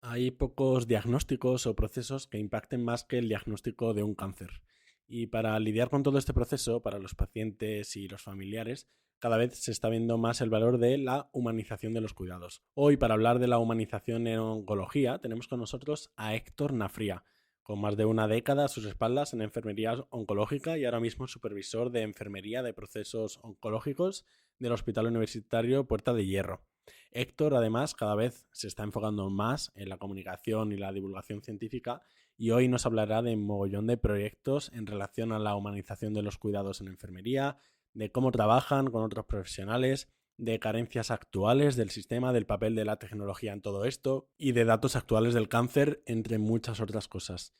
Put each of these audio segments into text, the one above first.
Hay pocos diagnósticos o procesos que impacten más que el diagnóstico de un cáncer. Y para lidiar con todo este proceso, para los pacientes y los familiares, cada vez se está viendo más el valor de la humanización de los cuidados. Hoy, para hablar de la humanización en oncología, tenemos con nosotros a Héctor Nafría, con más de una década a sus espaldas en enfermería oncológica y ahora mismo supervisor de enfermería de procesos oncológicos del Hospital Universitario Puerta de Hierro. Héctor, además, cada vez se está enfocando más en la comunicación y la divulgación científica y hoy nos hablará de un mogollón de proyectos en relación a la humanización de los cuidados en enfermería, de cómo trabajan con otros profesionales, de carencias actuales del sistema, del papel de la tecnología en todo esto y de datos actuales del cáncer, entre muchas otras cosas.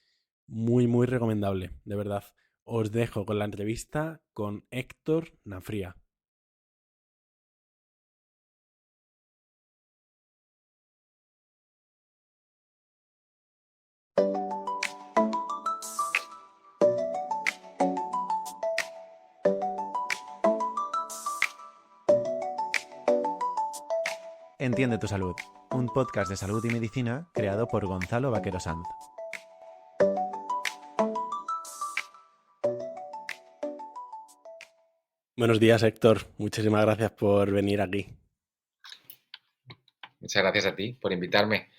Muy, muy recomendable, de verdad. Os dejo con la entrevista con Héctor Nafría. Entiende tu salud, un podcast de salud y medicina creado por Gonzalo Vaquero Sanz. Buenos días, Héctor. Muchísimas gracias por venir aquí. Muchas gracias a ti por invitarme.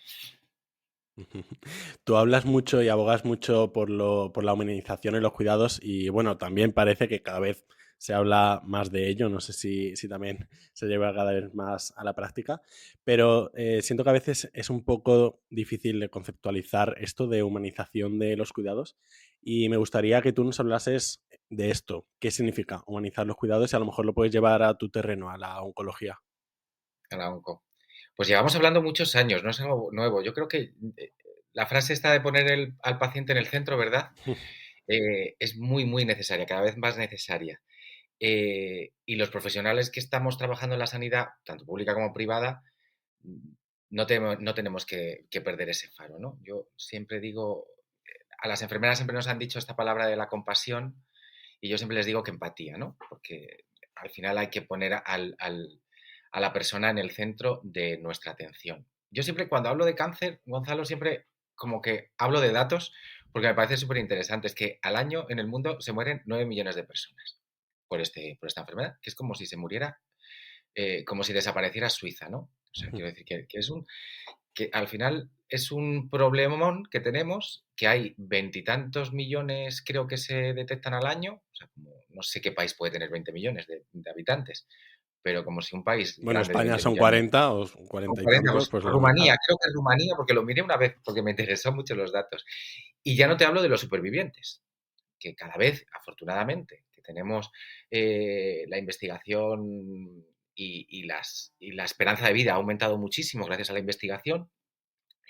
Tú hablas mucho y abogas mucho por la humanización y los cuidados y bueno, también parece que cada vez se habla más de ello, no sé si también se lleva cada vez más a la práctica, pero siento que a veces es un poco difícil de conceptualizar esto de humanización de los cuidados y me gustaría que tú nos hablases de esto, qué significa humanizar los cuidados y a lo mejor lo puedes llevar a tu terreno, a la oncología. A la onco. Pues llevamos hablando muchos años, no es algo nuevo. Yo creo que la frase esta de poner al paciente en el centro, ¿verdad? Es muy, muy necesaria, cada vez más necesaria. Y los profesionales que estamos trabajando en la sanidad, tanto pública como privada, no tenemos que perder ese faro, ¿no? Yo siempre digo, a las enfermeras siempre nos han dicho esta palabra de la compasión y yo siempre les digo que empatía, ¿no? Porque al final hay que poner a la persona en el centro de nuestra atención. Yo siempre cuando hablo de cáncer, Gonzalo, siempre como que hablo de datos porque me parece súper interesante. Es que al año en el mundo se mueren 9 millones de personas por esta enfermedad, que es como si se muriera, como si desapareciera Suiza, ¿no? O sea, quiero decir que al final es un problemón que tenemos, que hay veintitantos millones, creo que se detectan al año, o sea, como, no sé qué país puede tener 20 millones de habitantes, pero como si un país Bueno, grande de España 20 son millones, 40 o con 40 y 40, tantos, pues pues la mitad. Rumanía, creo que es Rumanía, porque lo miré una vez, porque me interesó mucho los datos. Y ya no te hablo de los supervivientes, que cada vez, afortunadamente, que tenemos la investigación y la esperanza de vida ha aumentado muchísimo gracias a la investigación,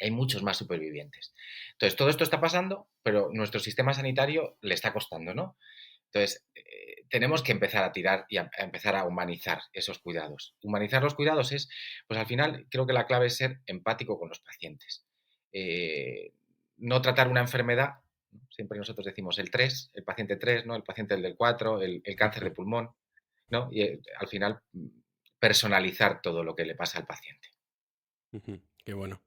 hay muchos más supervivientes. Entonces, todo esto está pasando, pero nuestro sistema sanitario le está costando, ¿no? Entonces, tenemos que empezar a tirar y a empezar a humanizar esos cuidados. Humanizar los cuidados es, pues al final, creo que la clave es ser empático con los pacientes. Eh, no tratar una enfermedad, ¿no? Siempre nosotros decimos el 3, el paciente 3, ¿no? El paciente del 4, el cáncer de pulmón, ¿no? Y al final, personalizar todo lo que le pasa al paciente. Qué bueno.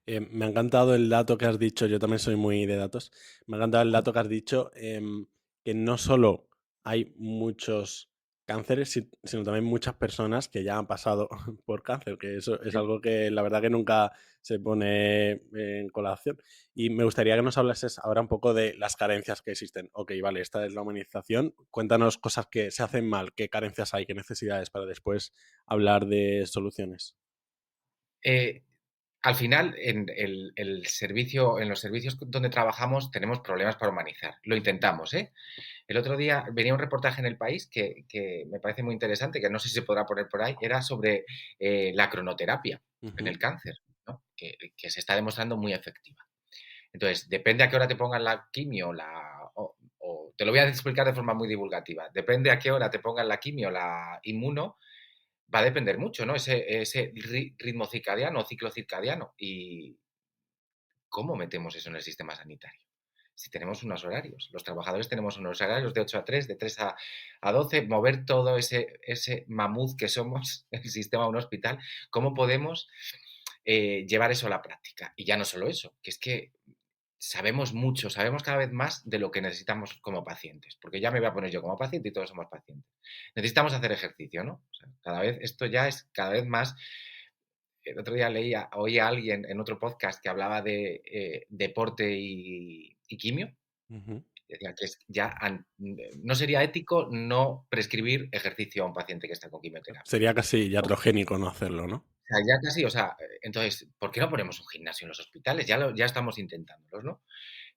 Me ha encantado el dato que has dicho, yo también soy muy de datos, me ha encantado el dato que has dicho, que no solo hay muchos cánceres, sino también muchas personas que ya han pasado por cáncer, que eso es algo que la verdad que nunca se pone en colación. Y me gustaría que nos hablases ahora un poco de las carencias que existen. Ok, vale, esta es la humanización. Cuéntanos cosas que se hacen mal, qué carencias hay, qué necesidades para después hablar de soluciones. Eh, Al final, el servicio, en los servicios donde trabajamos tenemos problemas para humanizar. Lo intentamos, ¿eh? El otro día venía un reportaje en El País que me parece muy interesante, que no sé si se podrá poner por ahí, era sobre la cronoterapia en el cáncer, ¿no? Que se está demostrando muy efectiva. Entonces, depende a qué hora te pongan la quimio, o te lo voy a explicar de forma muy divulgativa, depende a qué hora te pongan la quimio, la inmuno, va a depender mucho, ¿no? Ese ritmo circadiano, ciclo circadiano. ¿Y cómo metemos eso en el sistema sanitario? Si tenemos unos horarios, los trabajadores tenemos unos horarios de 8 a 3, de 3 a 12, mover todo ese mamut que somos, el sistema de un hospital, ¿cómo podemos llevar eso a la práctica. Y ya no solo eso, que es que sabemos mucho, sabemos cada vez más de lo que necesitamos como pacientes, porque ya me voy a poner yo como paciente y todos somos pacientes. Necesitamos hacer ejercicio, ¿no? O sea, cada vez, esto ya es cada vez más. El otro día oí a alguien en otro podcast que hablaba de deporte y quimio. Ujú. Decía que no sería ético no prescribir ejercicio a un paciente que está con quimioterapia. Sería casi iatrogénico no hacerlo, ¿no? O sea, ya casi, o sea, entonces, ¿por qué no ponemos un gimnasio en los hospitales? Ya estamos intentándolos, ¿no?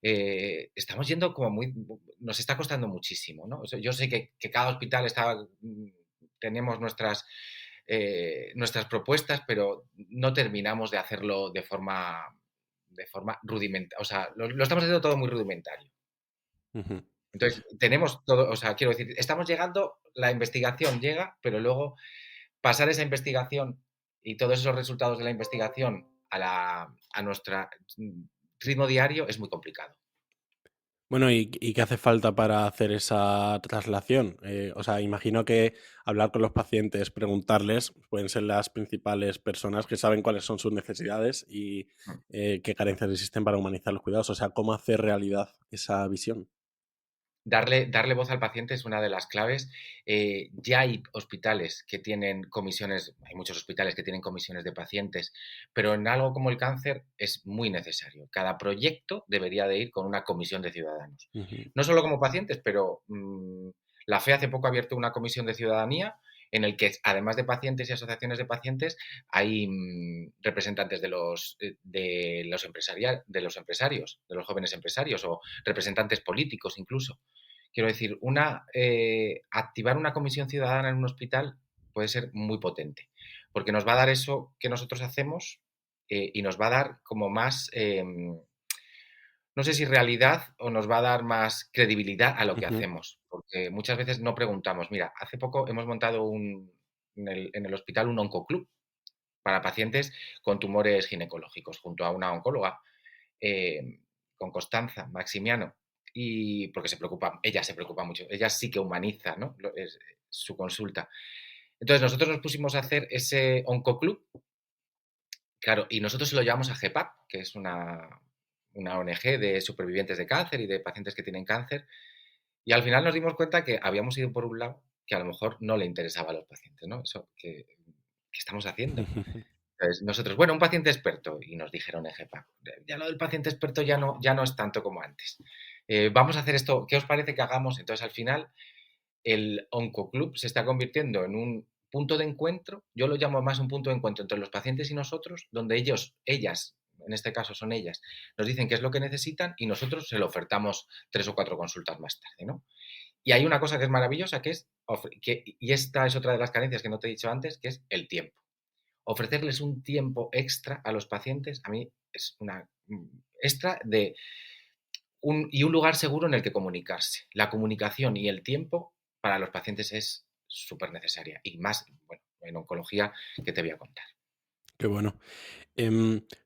Estamos yendo como nos está costando muchísimo, ¿no? O sea, yo sé que cada hospital tenemos nuestras propuestas, pero no terminamos de hacerlo de forma rudimentaria. O sea, lo estamos haciendo todo muy rudimentario. Ujú. Entonces, tenemos todo, o sea, quiero decir, estamos llegando, la investigación llega, pero luego pasar esa investigación y todos esos resultados de la investigación a nuestro ritmo diario es muy complicado. Bueno, ¿y qué hace falta para hacer esa traslación? O sea, imagino que hablar con los pacientes, preguntarles, pueden ser las principales personas que saben cuáles son sus necesidades y qué carencias existen para humanizar los cuidados. O sea, cómo hacer realidad esa visión. Darle voz al paciente es una de las claves. Ya hay hospitales que tienen comisiones, hay muchos hospitales que tienen comisiones de pacientes, pero en algo como el cáncer es muy necesario. Cada proyecto debería de ir con una comisión de ciudadanos. Ujú. No solo como pacientes, pero la FE hace poco ha abierto una comisión de ciudadanía en el que, además de pacientes y asociaciones de pacientes, hay representantes de los empresarios, de los jóvenes empresarios o representantes políticos incluso. Quiero decir, activar una comisión ciudadana en un hospital puede ser muy potente, porque nos va a dar eso que nosotros hacemos y nos va a dar como más, no sé si realidad o nos va a dar más credibilidad a lo que Ujú. hacemos, porque muchas veces no preguntamos. Mira, hace poco hemos montado en el hospital un oncoclub para pacientes con tumores ginecológicos, junto a una oncóloga, eh, con Constanza Maximiano, y porque ella se preocupa mucho, ella sí que humaniza, ¿no? Es su consulta. Entonces nosotros nos pusimos a hacer ese oncoclub, claro, y nosotros se lo llevamos a GEPAP, que es una ONG de supervivientes de cáncer y de pacientes que tienen cáncer, y al final nos dimos cuenta que habíamos ido por un lado que a lo mejor no le interesaba a los pacientes, ¿no? Eso que estamos haciendo. Entonces, nosotros, bueno, un paciente experto, y nos dijeron en GEPA, ya lo del paciente experto ya no es tanto como antes. Vamos a hacer esto, ¿qué os parece que hagamos? Entonces, al final, el Oncoclub se está convirtiendo en un punto de encuentro, yo lo llamo más un punto de encuentro entre los pacientes y nosotros, donde ellas, en este caso son ellas, nos dicen qué es lo que necesitan y nosotros se lo ofertamos 3 o 4 consultas más tarde, ¿no? Y hay una cosa que es maravillosa, y esta es otra de las carencias que no te he dicho antes, que es el tiempo. Ofrecerles un tiempo extra a los pacientes, a mí es una extra y un lugar seguro en el que comunicarse. La comunicación y el tiempo para los pacientes es súper necesaria y más, bueno, en oncología que te voy a contar. Qué bueno.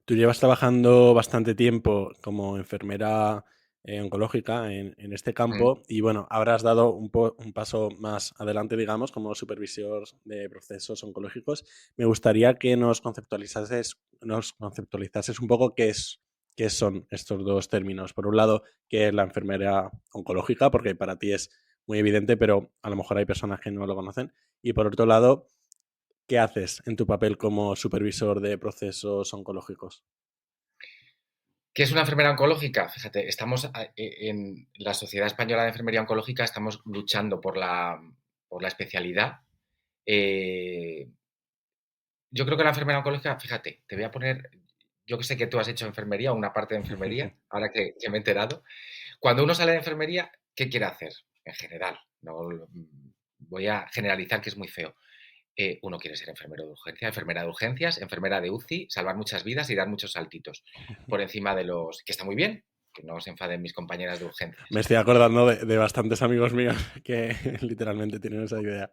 Tú llevas trabajando bastante tiempo como enfermera oncológica en este Mm. campo y bueno, habrás dado un paso más adelante, digamos, como supervisor de procesos oncológicos. Me gustaría que nos conceptualizases un poco qué son estos dos términos. Por un lado, qué es la enfermera oncológica, porque para ti es muy evidente, pero a lo mejor hay personas que no lo conocen. Y por otro lado, ¿qué haces en tu papel como supervisor de procesos oncológicos? ¿Qué es una enfermera oncológica? Fíjate, en la Sociedad Española de Enfermería Oncológica estamos luchando por la especialidad. Eh, yo creo que la enfermera oncológica, fíjate, te voy a poner, yo que sé que tú has hecho enfermería, una parte de enfermería, ahora que me he enterado. Cuando uno sale de enfermería, ¿qué quiere hacer? En general, no voy a generalizar que es muy feo. Uno quiere ser enfermero de urgencia, enfermera de urgencias, enfermera de UCI, salvar muchas vidas y dar muchos saltitos por encima de los que está muy bien, que no se enfaden mis compañeras de Me urgencias, estoy acordando de bastantes amigos míos que literalmente tienen esa idea.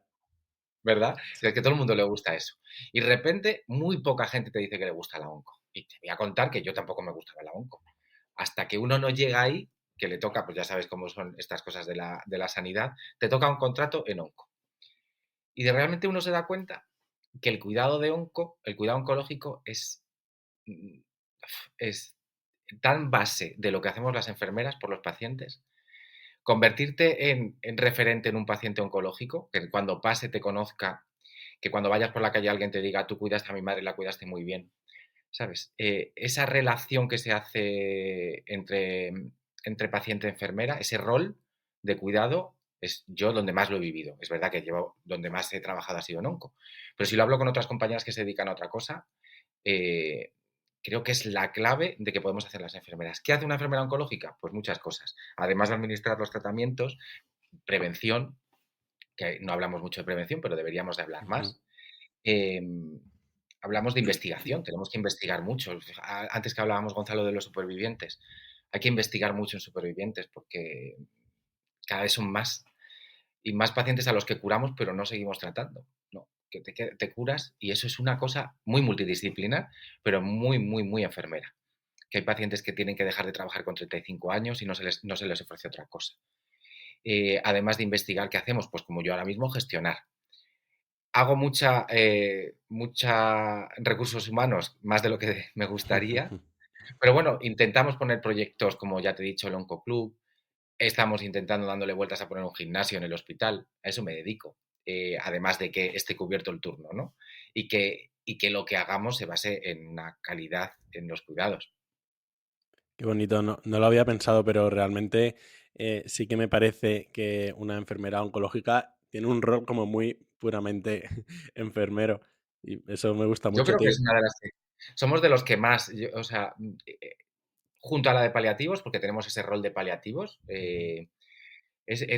¿verdad? Sí. Es que a todo el mundo le gusta eso. Y de repente, muy poca gente te dice que le gusta la onco. Y te voy a contar que yo tampoco me gustaba la onco. Hasta que uno no llega ahí, que le toca, pues ya sabes cómo son estas cosas de la sanidad, te toca un contrato en onco. Y realmente uno se da cuenta que el cuidado oncológico es es tan base de lo que hacemos las enfermeras por los pacientes. Convertirte en referente en un paciente oncológico, que cuando pase te conozca, que cuando vayas por la calle alguien te diga, tú cuidaste a mi madre, la cuidaste muy bien, ¿sabes? Esa relación que se hace entre paciente y enfermera, ese rol de cuidado, es yo donde más lo he vivido. Es verdad que donde más he trabajado ha sido en onco. Pero si lo hablo con otras compañeras que se dedican a otra cosa, eh, creo que es la clave de que podemos hacer las enfermeras. ¿Qué hace una enfermera oncológica? Pues muchas cosas. Además de administrar los tratamientos, prevención, que no hablamos mucho de prevención, pero deberíamos de hablar Ujú. más. Eh, Hablamos de investigación, tenemos que investigar mucho. Antes que hablábamos, Gonzalo, de los supervivientes, hay que investigar mucho en supervivientes porque cada vez son más y más pacientes a los que curamos, pero no seguimos tratando. No, que te curas y eso es una cosa muy multidisciplinar, pero muy, muy, muy enfermera. Que hay pacientes que tienen que dejar de trabajar con 35 años y no se les ofrece otra cosa. Además de investigar, ¿qué hacemos? Pues como yo ahora mismo, gestionar. Hago mucha recursos humanos, más de lo que me gustaría, pero bueno, intentamos poner proyectos como ya te he dicho, el Oncoclub, estamos intentando dándole vueltas a poner un gimnasio en el hospital, a eso me dedico, además de que esté cubierto el turno, ¿no? Y que lo que hagamos se base en una calidad en los cuidados. Qué bonito, no lo había pensado, pero realmente sí que me parece que una enfermera oncológica tiene un rol como muy puramente enfermero. Y eso me gusta Yo mucho, creo que tío. es una de las que somos de los que más, o sea, junto a la de paliativos, porque tenemos ese rol de paliativos, Ujú,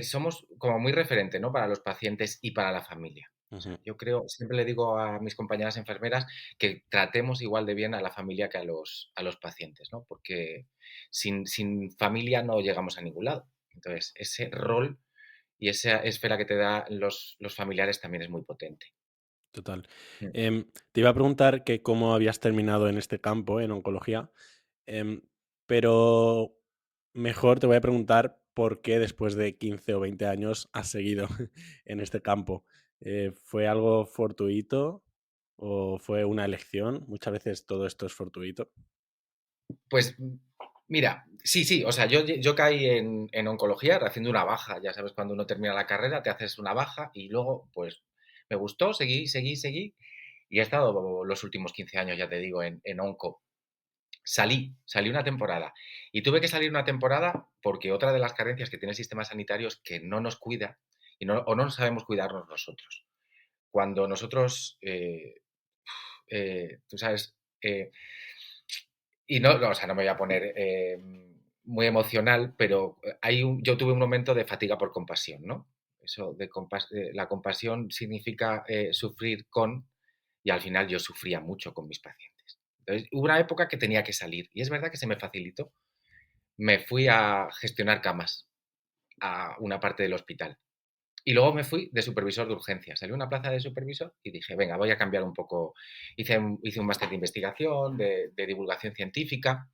somos como muy referente, ¿no? Para los pacientes y para la familia. O sea, ujú. yo creo, siempre le digo a mis compañeras enfermeras que tratemos igual de bien a la familia que a los pacientes, ¿no? Porque sin familia no llegamos a ningún lado. Entonces, ese rol y esa esfera que te da los familiares también es muy potente. Total. Mm. Te iba a preguntar que cómo habías terminado en este campo, en oncología, em, pero mejor te voy a preguntar por qué después de 15 o 20 años has seguido en este campo. ¿Fue algo fortuito o fue una elección? Muchas veces todo esto es fortuito. Pues mira, sí, sí, o sea, yo caí en oncología haciendo una baja, ya sabes, cuando uno termina la carrera te haces una baja y luego, pues, me gustó, seguí y he estado los últimos 15 años, ya te digo, en onco. Salí una temporada y tuve que salir una temporada porque otra de las carencias que tiene el sistema sanitario es que no nos cuida o no sabemos cuidarnos nosotros. Cuando nosotros, tú sabes, y no, o sea, no me voy a poner muy emocional, pero yo tuve un momento de fatiga por compasión, ¿no? Eso la compasión significa sufrir con, y al final yo sufría mucho con mis pacientes. Entonces, hubo una época que tenía que salir, y es verdad que se me facilitó. Me fui a gestionar camas a una parte del hospital. Y luego me fui de supervisor de urgencias. Salí a una plaza de supervisor y dije, venga, voy a cambiar un poco. Hice un máster de investigación, de divulgación científica,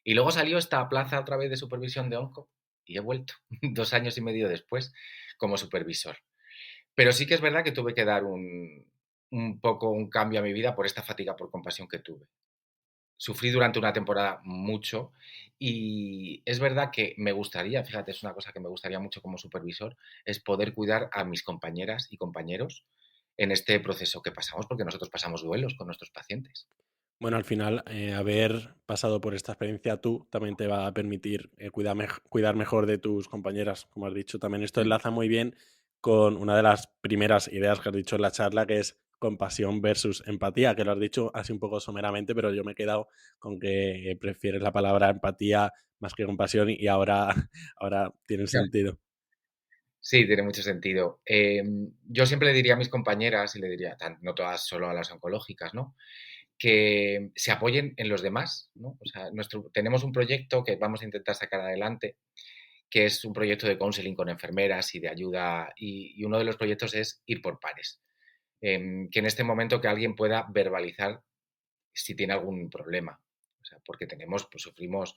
y luego salió esta plaza otra vez de supervisión de onco y he vuelto 2 años y medio después como supervisor. Pero sí que es verdad que tuve que dar un poco un cambio a mi vida por esta fatiga por compasión que tuve. Sufrí durante una temporada mucho y es verdad que me gustaría, fíjate, es una cosa que me gustaría mucho como supervisor, es poder cuidar a mis compañeras y compañeros en este proceso que pasamos, porque nosotros pasamos duelos con nuestros pacientes. Bueno, al final, haber pasado por esta experiencia tú también te va a permitir cuidar mejor de tus compañeras, como has dicho. También esto Mm. enlaza muy bien con una de las primeras ideas que has dicho en la charla, que es compasión versus empatía, que lo has dicho así un poco someramente, pero yo me he quedado con que prefieres la palabra empatía más que compasión y ahora, ahora tiene sentido. Sí, tiene mucho sentido. Yo siempre le diría a mis compañeras, y le diría, no todas, solo a las oncológicas, ¿no? Que se apoyen en los demás, ¿no? O sea, tenemos un proyecto que vamos a intentar sacar adelante, que es un proyecto de counseling con enfermeras y de ayuda, y uno de los proyectos es ir por pares. Que en este momento que alguien pueda verbalizar si tiene algún problema. O sea, porque pues sufrimos,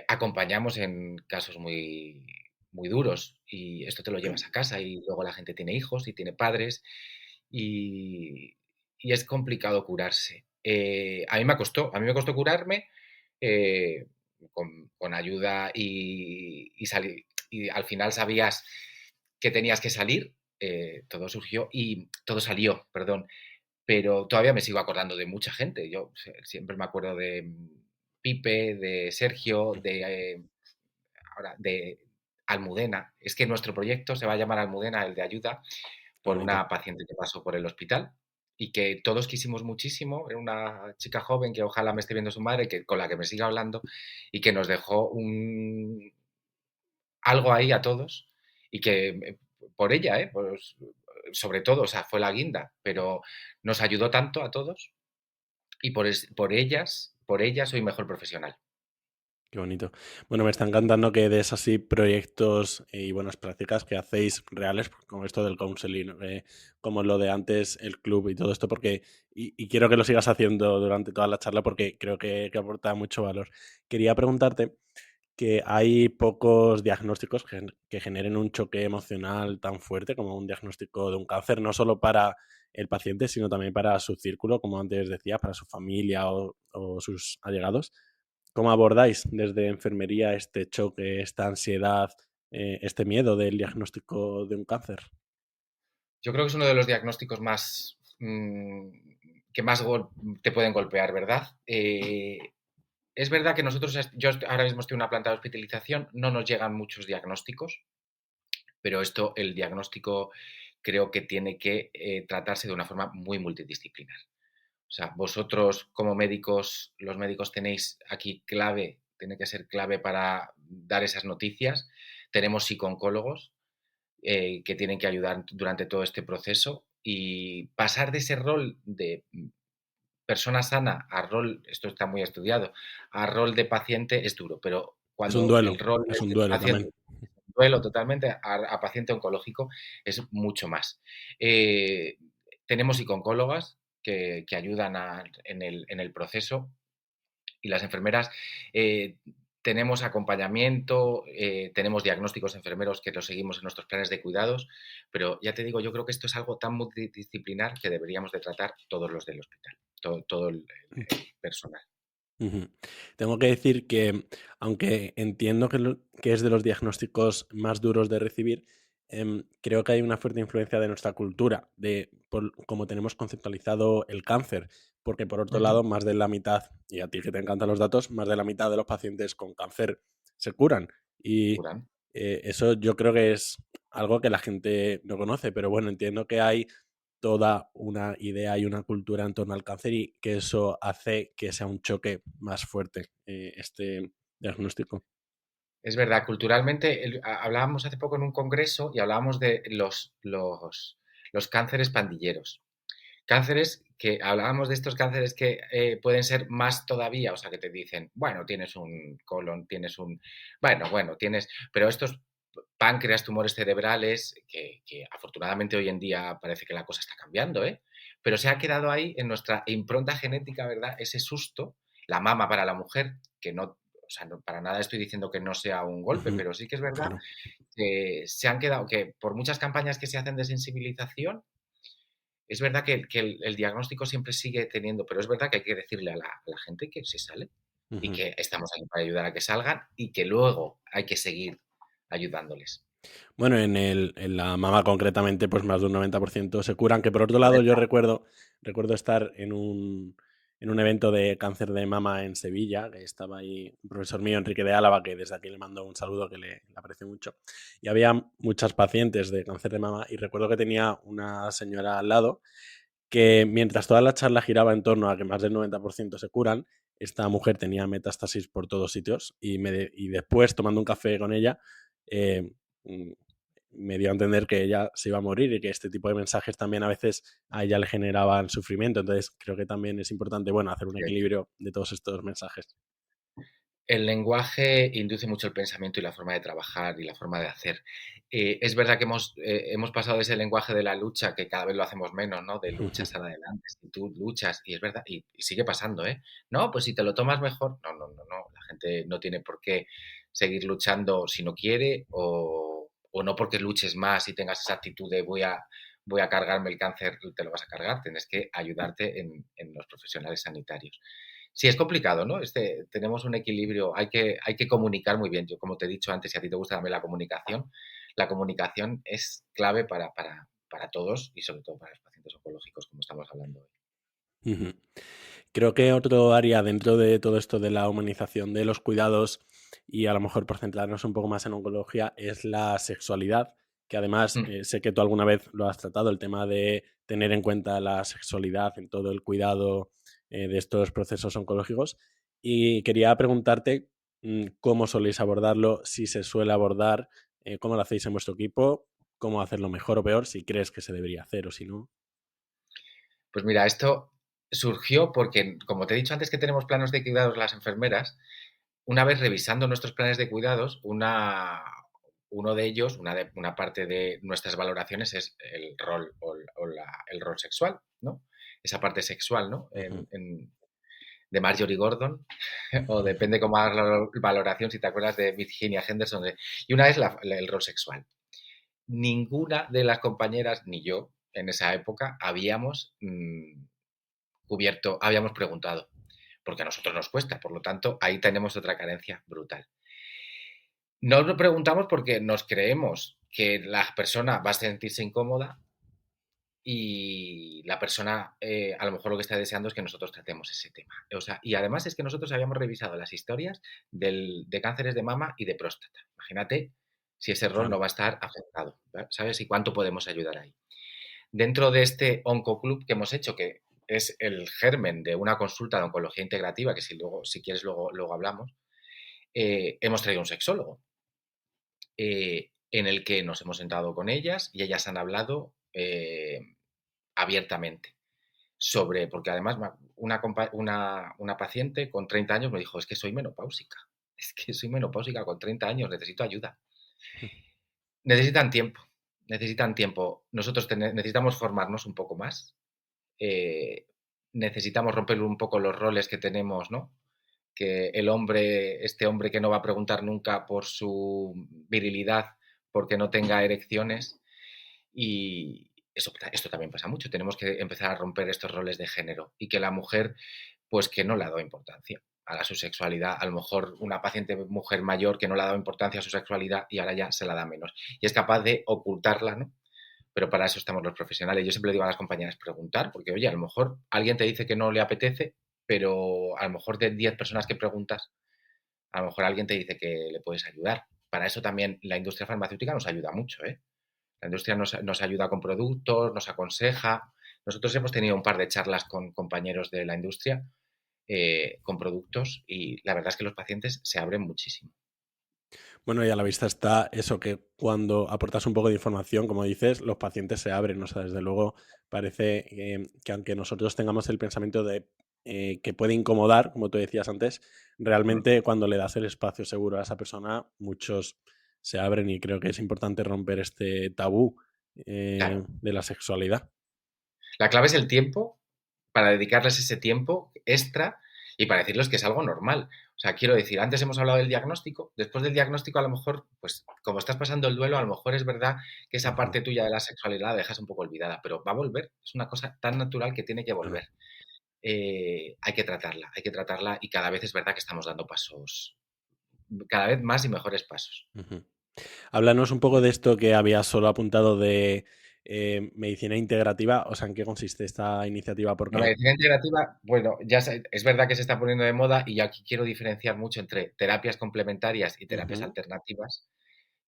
acompañamos en casos muy duros y esto te lo llevas a casa y luego la gente tiene hijos y tiene padres y, y es complicado curarse. a mí me costó curarme eh, con ayuda y salir. Y al final sabías que tenías que salir, todo surgió y todo salió, perdón. Pero todavía me sigo acordando de mucha gente. Yo siempre me acuerdo de Pipe, de Sergio, ahora de Almudena. Es que nuestro proyecto se va a llamar Almudena, el de ayuda, Qué por bonito. una paciente que pasó por el hospital y que todos quisimos muchísimo. Era una chica joven que ojalá me esté viendo su madre, con la que me siga hablando y que nos dejó algo ahí a todos y que por ella, pues, sobre todo, o sea, fue la guinda, pero nos ayudó tanto a todos y por ellas soy mejor profesional. Qué bonito. Bueno, me está encantando que des así proyectos y buenas prácticas que hacéis reales, como esto del counseling, como lo de antes, el club y todo esto, porque, y quiero que lo sigas haciendo durante toda la charla porque creo que aporta mucho valor. Quería preguntarte que hay pocos diagnósticos que generen un choque emocional tan fuerte como un diagnóstico de un cáncer, no solo para el paciente, sino también para su círculo, como antes decía, para su familia o sus allegados. ¿Cómo abordáis desde enfermería este choque, esta ansiedad, este miedo del diagnóstico de un cáncer? Yo creo que es uno de los diagnósticos más que más te pueden golpear, ¿verdad? Es verdad que nosotros, yo ahora mismo estoy en una planta de hospitalización, no nos llegan muchos diagnósticos, pero el diagnóstico creo que tiene que tratarse de una forma muy multidisciplinar. O sea, vosotros como médicos, los médicos tenéis aquí clave, tiene que ser clave para dar esas noticias. Tenemos psicooncólogos que tienen que ayudar durante todo este proceso y pasar de ese rol de persona sana a rol, esto está muy estudiado, a rol de paciente es duro, pero cuando el rol Es un de duelo paciente también. duelo totalmente a paciente oncológico es mucho más. Eh, tenemos psicooncólogas que ayudan en el proceso y las enfermeras tenemos acompañamiento, tenemos diagnósticos enfermeros que los seguimos en nuestros planes de cuidados, pero ya te digo, yo creo que esto es algo tan multidisciplinar que deberíamos de tratar todos los del hospital, todo el personal. Ujú. Tengo que decir que, aunque entiendo que es de los diagnósticos más duros de recibir, creo que hay una fuerte influencia de nuestra cultura, de por cómo tenemos conceptualizado el cáncer, porque por otro Ujú. lado, más de la mitad, y a ti que te encantan los datos, más de la mitad de los pacientes con cáncer se curan. Y Durán. eso yo creo que es algo que la gente no conoce, pero bueno, entiendo que hay toda una idea y una cultura en torno al cáncer y que eso hace que sea un choque más fuerte este diagnóstico. Es verdad, culturalmente hablábamos hace poco en un congreso y hablábamos de los cánceres pandilleros. Cánceres que hablábamos de estos cánceres que pueden ser más todavía, o sea, que te dicen, bueno, tienes un colon, tienes, pero estos páncreas, tumores cerebrales, que afortunadamente hoy en día parece que la cosa está cambiando, ¿eh? Pero se ha quedado ahí en nuestra impronta genética, ¿verdad? Ese susto, la mama para la mujer, que no, o sea, no, para nada estoy diciendo que no sea un golpe, Ujú, pero sí que es verdad claro. que se han quedado, que por muchas campañas que se hacen de sensibilización, es verdad que el diagnóstico siempre sigue teniendo, pero es verdad que hay que decirle a la gente que se sale y Ujú. que estamos ahí para ayudar a que salgan y que luego hay que seguir ayudándoles. Bueno, en la mama concretamente, pues más de un 90% se curan, que por otro lado yo Correcto. recuerdo estar en un evento de cáncer de mama en Sevilla, que estaba ahí un profesor mío, Enrique de Álava, que desde aquí le mando un saludo que le aprecio mucho, y había muchas pacientes de cáncer de mama y recuerdo que tenía una señora al lado que mientras toda la charla giraba en torno a que más del 90% se curan, esta mujer tenía metástasis por todos sitios y después, tomando un café con ella, eh, mm, me dio a entender que ella se iba a morir y que este tipo de mensajes también a veces a ella le generaban sufrimiento. Entonces, creo que también es importante, bueno, hacer un Sí. equilibrio de todos estos mensajes. El lenguaje induce mucho el pensamiento y la forma de trabajar y la forma de hacer. Es verdad que hemos pasado de ese lenguaje de la lucha, que cada vez lo hacemos menos, ¿no? De luchas al adelante, si tú luchas, y es verdad, y sigue pasando, ¿eh? No, pues si te lo tomas mejor, no, no, no, no, la gente no tiene por qué seguir luchando si no quiere o no porque luches más y tengas esa actitud de voy a cargarme el cáncer, te lo vas a cargar, tienes que ayudarte en los profesionales sanitarios. Sí, es complicado, ¿no? Tenemos un equilibrio, hay que comunicar muy bien. Yo, como te he dicho antes, si a ti te gusta también la comunicación es clave para todos y sobre todo para los pacientes oncológicos, como estamos hablando hoy. Ujú. Creo que otro área dentro de todo esto de la humanización de los cuidados y a lo mejor por centrarnos un poco más en oncología es la sexualidad, que además Mm. sé que tú alguna vez lo has tratado, el tema de tener en cuenta la sexualidad en todo el cuidado de estos procesos oncológicos. Y quería preguntarte cómo soléis abordarlo, si se suele abordar, cómo lo hacéis en vuestro equipo, cómo hacerlo mejor o peor, si crees que se debería hacer o si no. Pues mira, esto surgió porque, como te he dicho antes que tenemos planos de cuidados las enfermeras, una vez revisando nuestros planes de cuidados, uno de ellos, una parte de nuestras valoraciones es el rol el rol sexual, ¿no? Esa parte sexual, ¿no? Ujú. De Marjorie Gordon, o depende cómo hagas la valoración, si te acuerdas de Virginia Henderson. Y una es el rol sexual. Ninguna de las compañeras, ni yo, en esa época, habíamos preguntado, porque a nosotros nos cuesta, por lo tanto, ahí tenemos otra carencia brutal. No lo preguntamos porque nos creemos que la persona va a sentirse incómoda y la persona a lo mejor lo que está deseando es que nosotros tratemos ese tema. O sea, y además es que nosotros habíamos revisado las historias de cánceres de mama y de próstata. Imagínate si ese rol no Claro. va a estar afectado, ¿sabes? Y cuánto podemos ayudar ahí. Dentro de este OncoClub que hemos hecho, que es el germen de una consulta de oncología integrativa, que si quieres luego hablamos, hemos traído un sexólogo en el que nos hemos sentado con ellas y ellas han hablado abiertamente sobre, porque además una paciente con 30 años me dijo, es que soy menopáusica, es que soy menopáusica con 30 años, necesito ayuda. Necesitan tiempo, necesitan tiempo. Nosotros necesitamos formarnos un poco más, eh, necesitamos romper un poco los roles que tenemos, ¿no? Que este hombre que no va a preguntar nunca por su virilidad porque no tenga erecciones, y esto también pasa mucho. Tenemos que empezar a romper estos roles de género y que la mujer, pues que no le ha dado importancia a su sexualidad. A lo mejor una paciente mujer mayor que no le ha dado importancia a su sexualidad y ahora ya se la da menos. Y es capaz de ocultarla, ¿no? Pero para eso estamos los profesionales. Yo siempre le digo a las compañeras preguntar, porque oye, a lo mejor alguien te dice que no le apetece, pero a lo mejor de 10 personas que preguntas, a lo mejor alguien te dice que le puedes ayudar. Para eso también la industria farmacéutica nos ayuda mucho, ¿eh? La industria nos ayuda con productos, nos aconseja. Nosotros hemos tenido un par de charlas con compañeros de la industria con productos y la verdad es que los pacientes se abren muchísimo. Bueno, y a la vista está eso, que cuando aportas un poco de información, como dices, los pacientes se abren. O sea, desde luego parece que aunque nosotros tengamos el pensamiento de que puede incomodar, como tú decías antes, Mm. realmente cuando le das el espacio seguro a esa persona, muchos se abren y creo que es importante romper este tabú Claro, de la sexualidad. la clave es el tiempo, para dedicarles ese tiempo extra y para decirles que es algo normal. O sea, quiero decir, antes hemos hablado del diagnóstico, después del diagnóstico a lo mejor, pues como estás pasando el duelo, a lo mejor es verdad que esa Ujú, parte tuya de la sexualidad la dejas un poco olvidada, pero va a volver, es una cosa tan natural que tiene que claro. volver. Hay que tratarla y cada vez es verdad que estamos dando pasos, cada vez más y mejores pasos. Ujú. Háblanos un poco de esto que habías solo apuntado de medicina integrativa. O sea, ¿en qué consiste esta iniciativa? La Porque medicina integrativa, bueno, es verdad que se está poniendo de moda y yo aquí quiero diferenciar mucho entre terapias complementarias y terapias ujú, alternativas.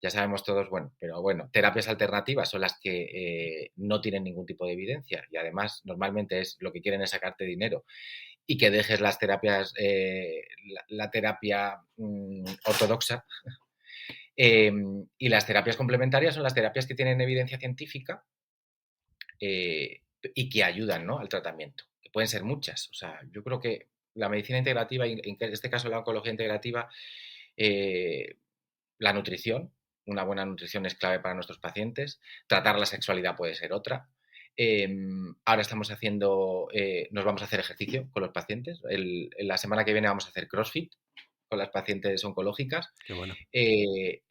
Ya sabemos todos, bueno, pero bueno, terapias alternativas son las que no tienen ningún tipo de evidencia y además normalmente es lo que quieren es sacarte dinero y que dejes las terapias, la terapia ortodoxa. Y las terapias complementarias son las terapias que tienen evidencia científica y que ayudan, ¿no?, al tratamiento, que pueden ser muchas. O sea, yo creo que la medicina integrativa, y en este caso la oncología integrativa, eh, la nutrición, una buena nutrición es clave para nuestros pacientes, tratar la sexualidad puede ser otra. Ahora estamos nos vamos a hacer ejercicio con los pacientes. La semana que viene vamos a hacer CrossFit con las pacientes oncológicas. qué bueno.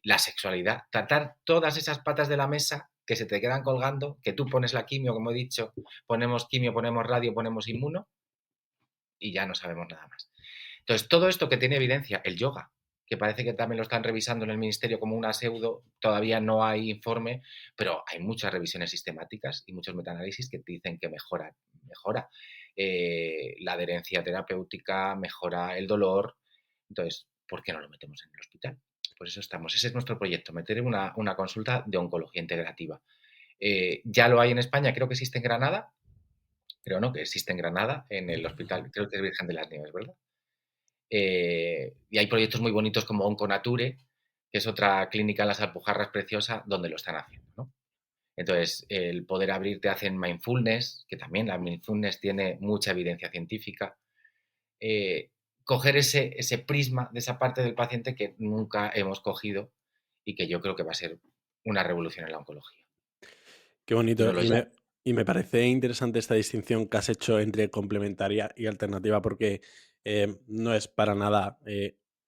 La sexualidad, tratar todas esas patas de la mesa que se te quedan colgando, que tú pones la quimio, como he dicho, ponemos quimio, ponemos radio, ponemos inmuno y ya no sabemos nada más. Entonces, todo esto que tiene evidencia, el yoga, que parece que también lo están revisando en el ministerio como una pseudo, todavía no hay informe, pero hay muchas revisiones sistemáticas y muchos metaanálisis que dicen que mejora la adherencia terapéutica, mejora el dolor. Entonces, ¿por qué no lo metemos en el hospital? Por eso estamos. Ese es nuestro proyecto, meter una consulta de oncología integrativa. Ya lo hay en España, creo que existe en Granada, creo no, que existe en Granada, en el hospital, creo que es Virgen de las Nieves, ¿verdad? Y hay proyectos muy bonitos como Onconature, que es otra clínica en las Alpujarras preciosa, donde lo están haciendo, ¿no? Entonces, el poder abrirte hacen mindfulness, que también la mindfulness tiene mucha evidencia científica. Coger ese prisma de esa parte del paciente que nunca hemos cogido y que yo creo que va a ser una revolución en la oncología. Qué Y bonito. no lo es ya. Y me parece interesante esta distinción que has hecho entre complementaria y alternativa, porque no es para nada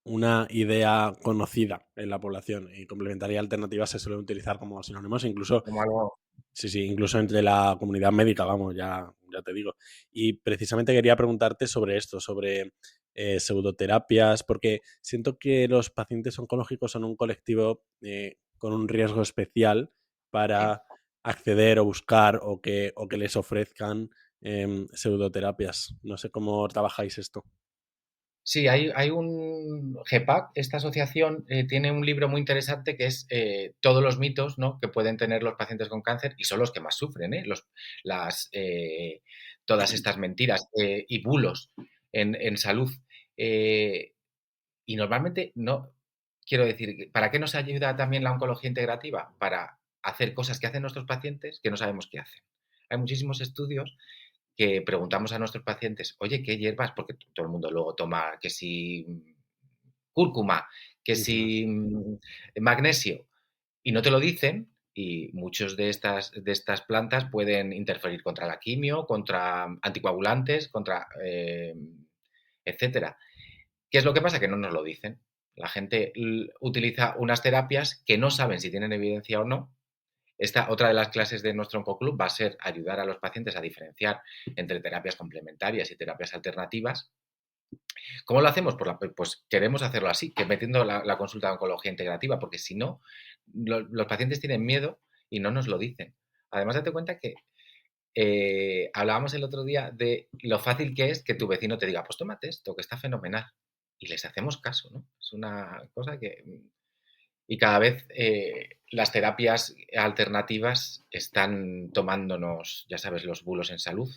una idea conocida en la población. Y complementaria y alternativa se suelen utilizar como sinónimos, incluso, Como algo... sí, incluso entre la comunidad médica, vamos, ya te digo. Y precisamente quería preguntarte sobre esto, sobre pseudoterapias, porque siento que los pacientes oncológicos son un colectivo con un riesgo especial Sí. para acceder o buscar o que les ofrezcan pseudoterapias. No sé cómo trabajáis esto. Sí, hay un GEPAC, esta asociación tiene un libro muy interesante que es todos los mitos, ¿no?, que pueden tener los pacientes con cáncer y son los que más sufren, todas estas mentiras y bulos en salud. Y normalmente no, quiero decir, ¿para qué nos ayuda también la oncología integrativa? Para hacer cosas que hacen nuestros pacientes que no sabemos qué hacen. Hay muchísimos estudios que preguntamos a nuestros pacientes, oye, ¿qué hierbas? Porque todo el mundo luego toma que si cúrcuma, que Ujú. si magnesio, y no te lo dicen, y muchos de estas plantas pueden interferir contra la quimio, contra anticoagulantes, contra etcétera. ¿Qué es lo que pasa? Que no nos lo dicen. La gente utiliza unas terapias que no saben si tienen evidencia o no. Otra de las clases de nuestro Oncoclub va a ser ayudar a los pacientes a diferenciar entre terapias complementarias y terapias alternativas. ¿Cómo lo hacemos? Pues queremos hacerlo así, que metiendo la consulta de oncología integrativa, porque si no, los pacientes tienen miedo y no nos lo dicen. Además, date cuenta que hablábamos el otro día de lo fácil que es que tu vecino te diga, pues tómate esto, que está fenomenal. Y les hacemos caso, ¿no? Es una cosa que... Y cada vez las terapias alternativas están tomándonos, ya sabes, los bulos en salud,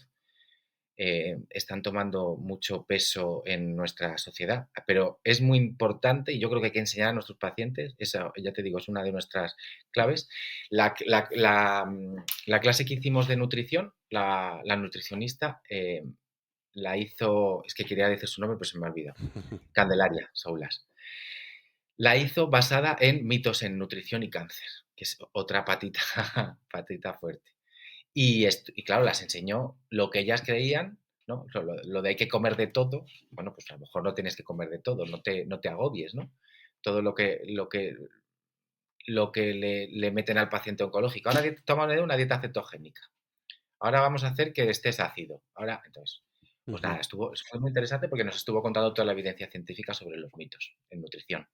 están tomando mucho peso en nuestra sociedad. Pero es muy importante y yo creo que hay que enseñar a nuestros pacientes, esa, ya te digo, es una de nuestras claves. La clase que hicimos de nutrición, la nutricionista la hizo, es que quería decir su nombre, pero se me ha olvidado, Candelaria Soulas. La hizo basada en mitos en nutrición y cáncer, que es otra patita, patita fuerte. Y claro, las enseñó lo que ellas creían, ¿no? Lo de hay que comer de todo. Bueno, pues a lo mejor no tienes que comer de todo, no te agobies, ¿no? Todo lo que le meten al paciente oncológico. Ahora toma una dieta cetogénica. Ahora vamos a hacer que estés ácido. Ahora, entonces, pues Ujú. nada, fue muy interesante porque nos estuvo contando toda la evidencia científica sobre los mitos en nutrición.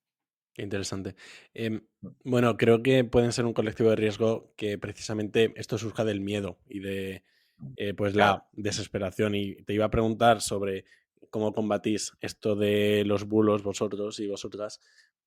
Qué interesante. Bueno, creo que pueden ser un colectivo de riesgo que precisamente esto surja del miedo y de pues Claro, la desesperación. Y te iba a preguntar sobre cómo combatís esto de los bulos vosotros y vosotras.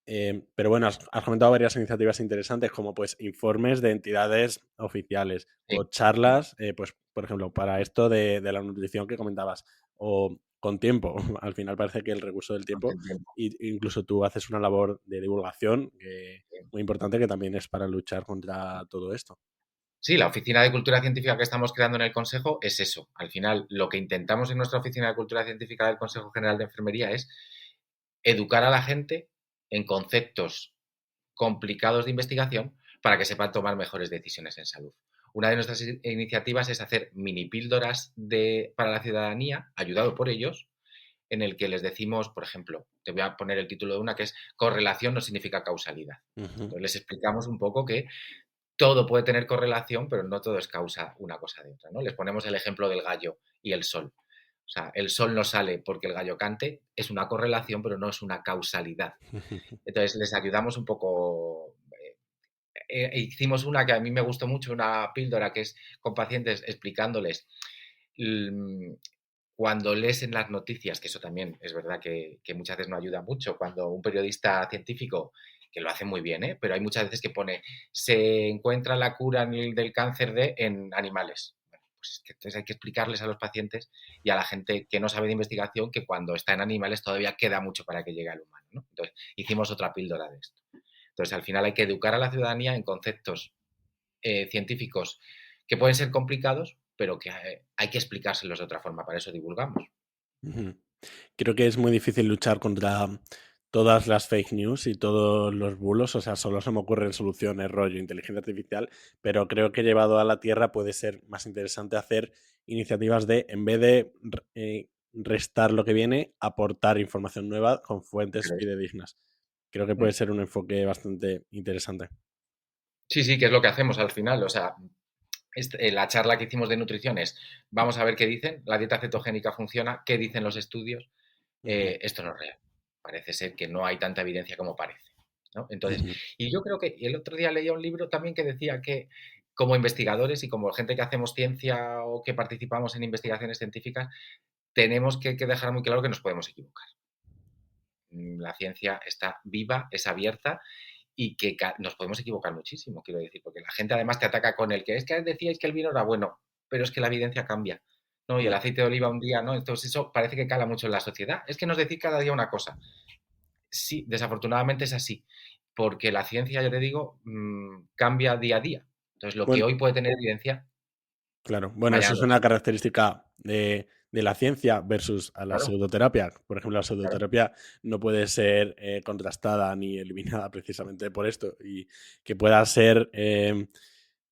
Pero bueno, has comentado varias iniciativas interesantes como pues informes de entidades oficiales sí, o charlas, pues por ejemplo, para esto de la nutrición que comentabas, o con tiempo. Al final parece que el recurso del con tiempo, el tiempo. y incluso tú haces una labor de divulgación Sí. muy importante que también es para luchar contra todo esto. Sí, la oficina de cultura científica que estamos creando en el Consejo es eso. Al final, lo que intentamos en nuestra oficina de cultura científica del Consejo General de Enfermería es educar a la gente en conceptos complicados de investigación para que sepan tomar mejores decisiones en salud. Una de nuestras iniciativas es hacer mini píldoras para la ciudadanía, ayudado por ellos, en el que les decimos, por ejemplo, te voy a poner el título de una que es correlación no significa causalidad. Ujú. Entonces les explicamos un poco que todo puede tener correlación, pero no todo es causa una cosa de otra, ¿no? Les ponemos el ejemplo del gallo y el sol. O sea, el sol no sale porque el gallo cante, es una correlación, pero no es una causalidad. Entonces, les ayudamos un poco. Hicimos una que a mí me gustó mucho, una píldora que es con pacientes explicándoles mm, cuando lees en las noticias, que eso también es verdad que muchas veces no ayuda mucho, cuando un periodista científico, que lo hace muy bien, pero hay muchas veces que pone, se encuentra la cura del cáncer en animales. Bueno, pues es que entonces hay que explicarles a los pacientes y a la gente que no sabe de investigación que cuando está en animales todavía queda mucho para que llegue al humano, ¿no? Entonces, hicimos otra píldora de esto. Entonces, al final hay que educar a la ciudadanía en conceptos científicos que pueden ser complicados, pero que hay que explicárselos de otra forma, para eso divulgamos. Creo que es muy difícil luchar contra todas las fake news y todos los bulos, o sea, solo se me ocurren soluciones, rollo, inteligencia artificial, pero creo que llevado a la tierra puede ser más interesante hacer iniciativas de, en vez de restar lo que viene, aportar información nueva con fuentes fidedignas. Creo que puede ser un enfoque bastante interesante. Sí, sí, que es lo que hacemos al final, o sea, la charla que hicimos de nutrición es, vamos a ver qué dicen, la dieta cetogénica funciona, qué dicen los estudios, esto no es real. Parece ser que no hay tanta evidencia como parece, ¿no? Entonces, y yo creo que el otro día leía un libro también que decía que como investigadores y como gente que hacemos ciencia o que participamos en investigaciones científicas, tenemos que dejar muy claro que nos podemos equivocar. La ciencia está viva, es abierta y que nos podemos equivocar muchísimo, quiero decir, porque la gente además te ataca con el que es que decíais que el vino era bueno, pero es que la evidencia cambia, ¿no? Y el aceite de oliva un día, ¿no? Entonces eso parece que cala mucho en la sociedad. Es que nos decís cada día una cosa. Sí, desafortunadamente es así, porque la ciencia, yo te digo, cambia día a día. Entonces lo que Bueno, hoy puede tener evidencia, claro, bueno, eso mañana es no. una característica de la ciencia versus a la Claro, pseudoterapia. Por ejemplo, la claro, pseudoterapia no puede ser contrastada ni eliminada precisamente por esto y que pueda ser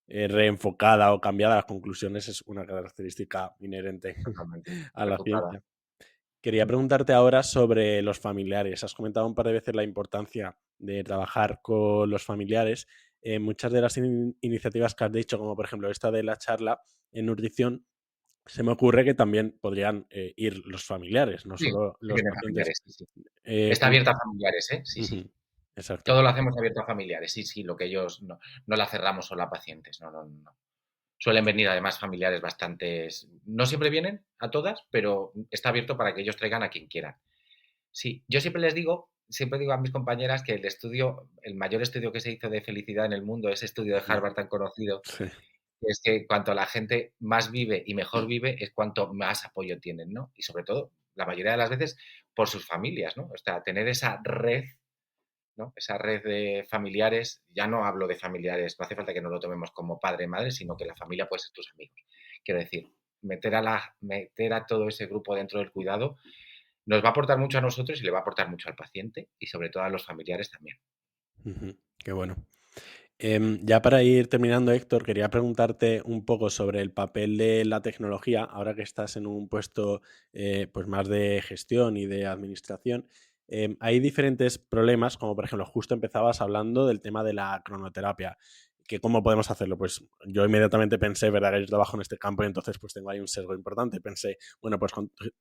reenfocada o cambiada las conclusiones es una característica inherente totalmente, a la refutada. ciencia. Quería preguntarte ahora sobre los familiares. Has comentado un par de veces la importancia de trabajar con los familiares. Muchas de las iniciativas que has dicho, como por ejemplo esta de la charla en nutrición, se me ocurre que también podrían ir los familiares, no Sí, solo sí los vienen pacientes. familiares, sí, sí. Está abierta a familiares, ¿eh? Sí, sí. Ujú, exacto. Todo lo hacemos abierto a familiares, sí, sí, lo que ellos no la cerramos solo a pacientes, no, no, no. Suelen venir además familiares bastantes, no siempre vienen a todas, pero está abierto para que ellos traigan a quien quieran. Sí, yo siempre digo a mis compañeras que el mayor estudio que se hizo de felicidad en el mundo, ese estudio de Ujú, Harvard tan conocido, sí. es que cuanto la gente más vive y mejor vive, es cuanto más apoyo tienen, ¿no? Y sobre todo, la mayoría de las veces, por sus familias, ¿no? O sea, tener esa red, ¿no? Esa red de familiares, ya no hablo de familiares, no hace falta que nos lo tomemos como padre, madre, sino que la familia puede ser tus amigos. Quiero decir, meter a todo ese grupo dentro del cuidado nos va a aportar mucho a nosotros y le va a aportar mucho al paciente y sobre todo a los familiares también. Ujú, qué bueno. Ya para ir terminando, Héctor, quería preguntarte un poco sobre el papel de la tecnología, ahora que estás en un puesto pues más de gestión y de administración. Hay diferentes problemas, como por ejemplo, justo empezabas hablando del tema de la cronoterapia, que cómo podemos hacerlo. Pues yo inmediatamente pensé, verdad que yo trabajo en este campo y entonces pues tengo ahí un sesgo importante. Pensé, bueno, pues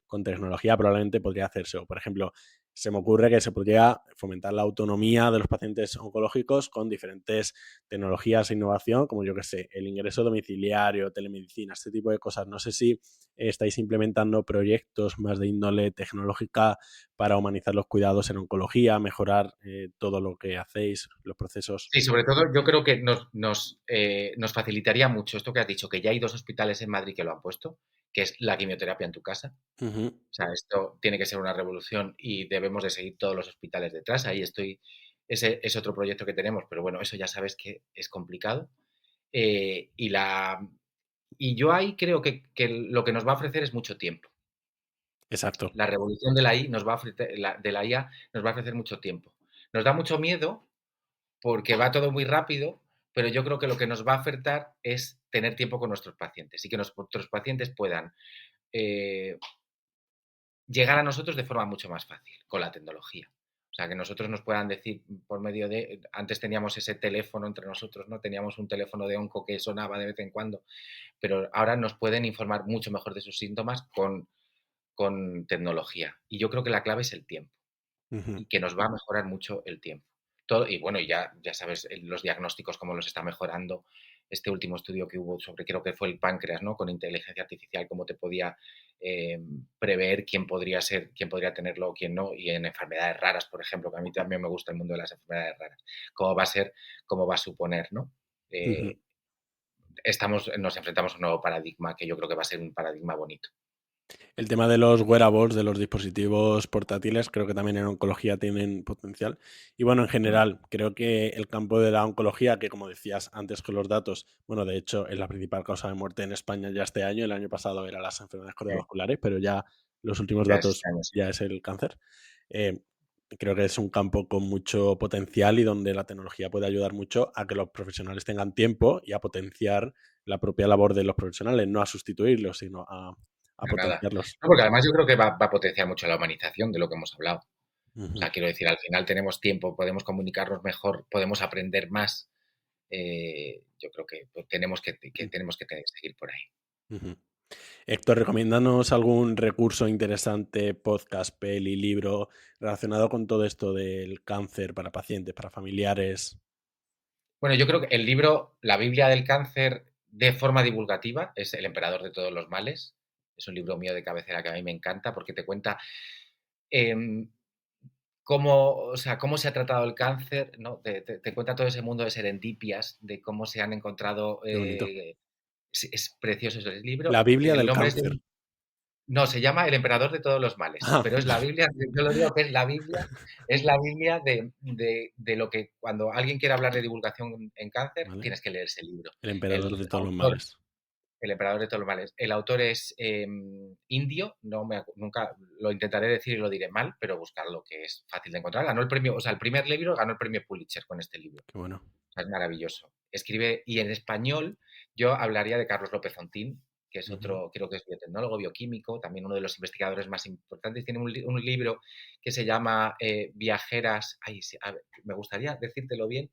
con tecnología probablemente podría hacerse. O por ejemplo, se me ocurre que se podría fomentar la autonomía de los pacientes oncológicos con diferentes tecnologías e innovación, como yo que sé, el ingreso domiciliario, telemedicina, este tipo de cosas. No sé si estáis implementando proyectos más de índole tecnológica para humanizar los cuidados en oncología, mejorar todo lo que hacéis, los procesos. Sí, sobre todo yo creo que nos facilitaría mucho esto que has dicho, que ya hay 2 hospitales en Madrid que lo han puesto, que es la quimioterapia en tu casa. Ujú, O sea, esto tiene que ser una revolución y debemos de seguir todos los hospitales detrás. Ese es otro proyecto que tenemos, pero bueno, eso ya sabes que es complicado. Eh, y, la, y yo ahí creo que lo que nos va a ofrecer es mucho tiempo. exacto. La revolución de la I nos va a ofrecer, de la IA nos va a ofrecer mucho tiempo. Nos da mucho miedo porque va todo muy rápido, pero yo creo que lo que nos va a ofertar es tener tiempo con nuestros pacientes y que nuestros pacientes puedan eh, llegar a nosotros de forma mucho más fácil con la tecnología. O sea, que nosotros nos puedan decir por medio de... Antes teníamos ese teléfono entre nosotros, ¿no? Teníamos un teléfono de onco que sonaba de vez en cuando, pero ahora nos pueden informar mucho mejor de sus síntomas con tecnología. Y yo creo que la clave es el tiempo Ujú. y que nos va a mejorar mucho el tiempo. Todo, y bueno, ya sabes los diagnósticos, cómo los está mejorando. Este último estudio que hubo sobre, creo que fue el páncreas, ¿no? Con inteligencia artificial, cómo te podía prever quién podría ser, quién podría tenerlo o quién no, y en enfermedades raras, por ejemplo, que a mí también me gusta el mundo de las enfermedades raras, cómo va a ser, cómo va a suponer, ¿no? Ujú. Eh, nos enfrentamos a un nuevo paradigma que yo creo que va a ser un paradigma bonito. El tema de los wearables, de los dispositivos portátiles, creo que también en oncología tienen potencial. Y bueno, en Mm, general, creo que el campo de la oncología, que como decías antes con los datos, bueno, de hecho es la principal causa de muerte en España ya este año, el año pasado eran las enfermedades cardiovasculares, pero ya los últimos ya este datos año sí. ya es el cáncer. Eh, Creo que es un campo con mucho potencial y donde la tecnología puede ayudar mucho a que los profesionales tengan tiempo y a potenciar la propia labor de los profesionales, no a sustituirlos, sino a Para nada. potenciarlos. No, porque además yo creo que va a potenciar mucho la humanización de lo que hemos hablado. O Ujú, sea, quiero decir, al final tenemos tiempo, podemos comunicarnos mejor, podemos aprender más. Yo creo que pues, tenemos que seguir por ahí. ujú. Héctor, recomiéndanos algún recurso interesante, podcast, peli, libro, relacionado con todo esto del cáncer para pacientes, para familiares. Bueno, yo creo que el libro La Biblia del Cáncer de forma divulgativa es El Emperador de todos los males. Es un libro mío de cabecera que a mí me encanta porque te cuenta em, cómo, o sea, cómo se ha tratado el cáncer, ¿no? Te cuenta todo ese mundo de serendipias, de cómo se han encontrado. Qué bonito. Es precioso ese libro. La Biblia El del nombre es de cáncer. no, se llama El Emperador de todos los males, Ah, pero es la Biblia, yo lo digo que es la Biblia de lo que cuando alguien quiere hablar de divulgación en cáncer, vale. tienes que leer ese libro. El emperador El de todos los autor, males. El Emperador de todos los males. El autor es indio, nunca lo intentaré decir y lo diré mal, pero buscarlo, que es fácil de encontrar. Ganó el premio, o sea, el primer libro ganó el premio Pulitzer con este libro. Qué bueno. O sea, es maravilloso. Escribe, y en español yo hablaría de Carlos López Fontín, que es Ujú. otro, creo que es biotecnólogo, bioquímico, también uno de los investigadores más importantes. Tiene un libro que se llama Viajeras, ay, sí, a ver, me gustaría decírtelo bien,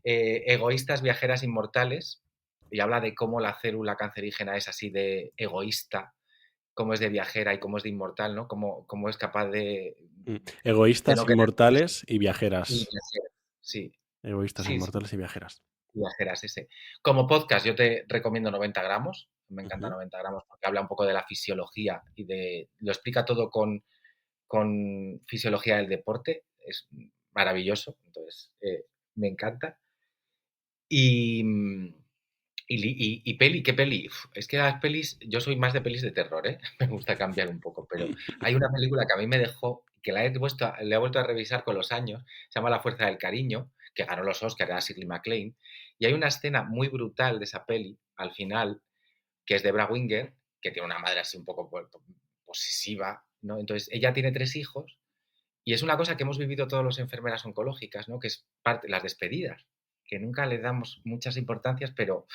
Egoístas, viajeras, inmortales, y habla de cómo la célula cancerígena es así de egoísta, cómo es de viajera y cómo es de inmortal, ¿no? Cómo es capaz Mm. de no Egoístas, querer morirse. inmortales y Y viajeras. viajera. Sí, Egoístas, sí, sí. inmortales y viajeras. Viajeras ese. Como podcast, yo te recomiendo 90 gramos. Me encanta Ujú. 90 gramos porque habla un poco de la fisiología y lo explica todo con fisiología del deporte. Es maravilloso. Entonces, me encanta. Y, y peli, ¿qué peli? Uf, es que las pelis, yo soy más de pelis de terror, ¿eh? Me gusta cambiar un poco, pero hay una película que a mí me dejó, que le he vuelto a revisar con los años, se llama La Fuerza del Cariño, que ganó los Oscars, era Shirley MacLaine, y hay una escena muy brutal de esa peli, al final, que es Debra Winger, que tiene una madre así un poco posesiva, ¿no? Entonces, ella tiene 3 hijos, y es una cosa que hemos vivido todos los enfermeras oncológicas, ¿no? Que es parte, las despedidas, que nunca le damos muchas importancias, pero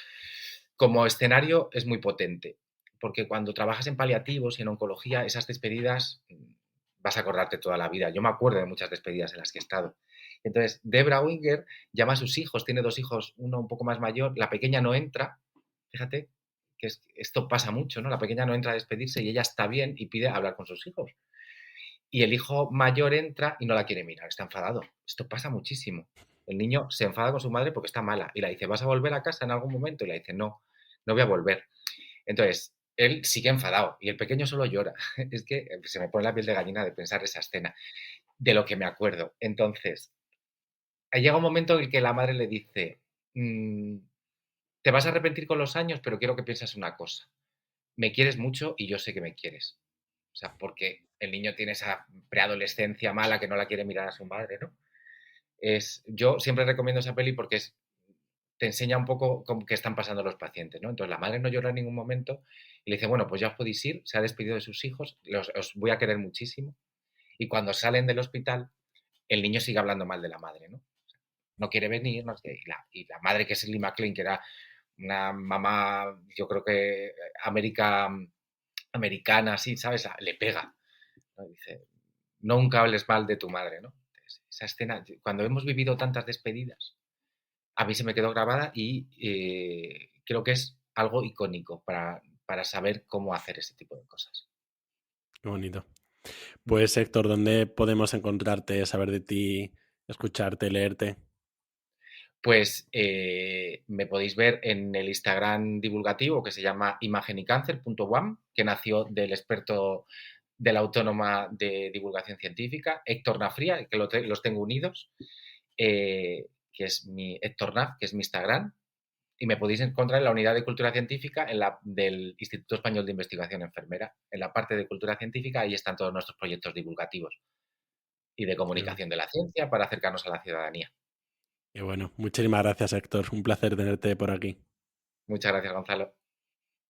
como escenario es muy potente, porque cuando trabajas en paliativos y en oncología, esas despedidas vas a acordarte toda la vida. Yo me acuerdo de muchas despedidas en las que he estado. Entonces, Debra Winger llama a sus hijos, tiene 2 hijos, uno un poco más mayor, la pequeña no entra, fíjate que esto pasa mucho, ¿no? La pequeña no entra a despedirse y ella está bien y pide hablar con sus hijos. Y el hijo mayor entra y no la quiere mirar, está enfadado. Esto pasa muchísimo. El niño se enfada con su madre porque está mala y le dice, ¿vas a volver a casa en algún momento? Y le dice, no, no voy a volver. Entonces, él sigue enfadado y el pequeño solo llora. Es que se me pone la piel de gallina de pensar esa escena, de lo que me acuerdo. Entonces, llega un momento en el que la madre le dice, te vas a arrepentir con los años, pero quiero que pienses una cosa. Me quieres mucho y yo sé que me quieres. O sea, porque el niño tiene esa preadolescencia mala que no la quiere mirar a su madre, ¿no? Yo siempre recomiendo esa peli porque te enseña un poco cómo, qué están pasando los pacientes, ¿no? Entonces la madre no llora en ningún momento y le dice, bueno, pues ya os podéis ir, se ha despedido de sus hijos, os voy a querer muchísimo. Y cuando salen del hospital, el niño sigue hablando mal de la madre, ¿no? No quiere venir, no sé, y la madre, que es Lee McLean, que era una mamá, yo creo que americana, así, ¿sabes? Le pega, ¿no? Dice, nunca hables mal de tu madre, ¿no? esa escena, cuando hemos vivido tantas despedidas, a mí se me quedó grabada y creo que es algo icónico para saber cómo hacer este tipo de cosas. Qué bonito. Pues Héctor, ¿dónde podemos encontrarte, saber de ti, escucharte, leerte? Pues me podéis ver en el Instagram divulgativo que se llama imagenycancer.one, que nació del experto de la Autónoma de Divulgación Científica, Héctor Nafría, que los tengo unidos, que es mi Héctor Naf, que es mi Instagram, y me podéis encontrar en la unidad de cultura científica del Instituto Español de Investigación Enfermera. En la parte de cultura científica, ahí están todos nuestros proyectos divulgativos y de Qué bueno. comunicación de la ciencia para acercarnos a la ciudadanía. Qué bueno. Muchísimas gracias, Héctor. Un placer tenerte por aquí. Muchas gracias, Gonzalo.